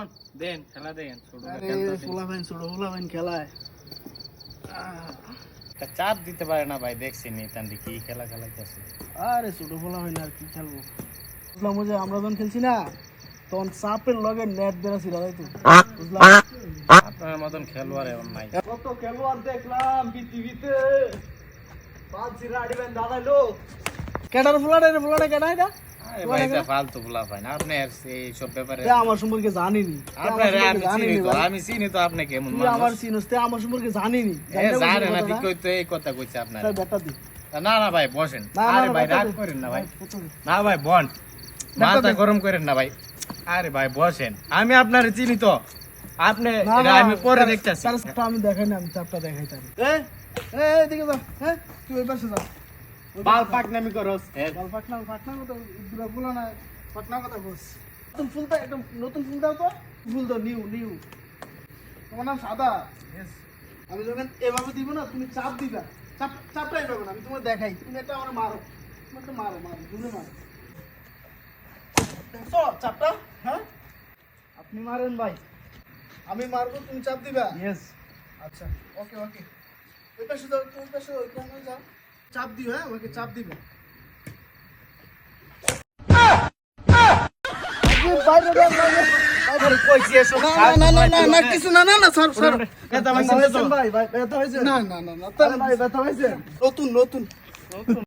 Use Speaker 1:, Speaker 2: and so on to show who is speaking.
Speaker 1: কোন দেন খেলা দেন ছোট
Speaker 2: ফুলাফাইন খেলায়
Speaker 1: চাপ দিতে পারে না ভাই, দেখছি নি তান্ডি কি খেলা খেলাইতেছে।
Speaker 2: আরে ছোট ফুলাফাইন আর কি খেলবো, বুঝলাম যে আমরা যখন খেলছি না তখন চাপের লগে নেট বেড়া ছিল তাই তো, বুঝলাম
Speaker 1: আপনার মতন খেলোয়াড় এখন নাই।
Speaker 2: কত খেলোয়াড় দেখলাম পৃথিবীতে, পাঁচি রাডি ব্যান্ড দাদাইলো কেডার ফুলাটা কেডা এটা?
Speaker 1: আরে ভাই এটা ফালতু বলা ভাই না, আপনি এই সব ব্যাপারে
Speaker 2: আমার সম্পর্কে জানিনি,
Speaker 1: আপনারে আমি চিনি তো, আমি চিনি তো আপনি কেমন
Speaker 2: তুই
Speaker 1: মানুষ।
Speaker 2: আমার চিনস তে আমার সম্পর্কে জানিনি,
Speaker 1: জানে না ঠিক কইতে এই কথা কইছে আপনার।
Speaker 2: তাই ব্যাটা দি
Speaker 1: না না ভাই বসেন,
Speaker 2: না,
Speaker 1: আরে ভাই
Speaker 2: ব্যাটা
Speaker 1: রাগ
Speaker 2: দে।
Speaker 1: করেন না ভাই, না ভাই বন, মাথা গরম করেন না ভাই। আরে ভাই বসেন, আমি আপনারে চিনি তো, আপনি এটা আমি পরে দেখতাছি।
Speaker 2: তার চাপটা আমি দেখাই না, আমি চাপটা দেখাই তার। এদিকে যা, হ্যাঁ তুই ওই পাশে যা।
Speaker 1: বাল পাকনামি করস।
Speaker 2: বাল পাটনা কথা দুরা বলা না, পাটনা কথা বস। নতুন ফুলটা একদম নতুন ফুল দাও তো, ফুল দাও নিউ। তোমার নাম সাদা? यस। আমি যখন এভাবে দিব না তুমি চাপ দিবা, চাপটা এভাবে না, আমি তোমাকে দেখাই, তুমি এটা আমার মারো, তুমি একটা মারো দূরে মারো। দেখছো চাপটা? হ্যাঁ আপনি মারেন ভাই, আমি মারবো তুমি চাপ দিবা।
Speaker 1: यस
Speaker 2: আচ্ছা ওকে ওই পাশে যাও, ওই পাশে ওইখানে যাও, চাপ দিও, হ্যাঁ ওকে চাপ দিবে। না কিছু না স্যার
Speaker 1: এটা ভাই
Speaker 2: ভাই ব্যথা হয়েছে, না ভাই ব্যথা হয়েছে, নতুন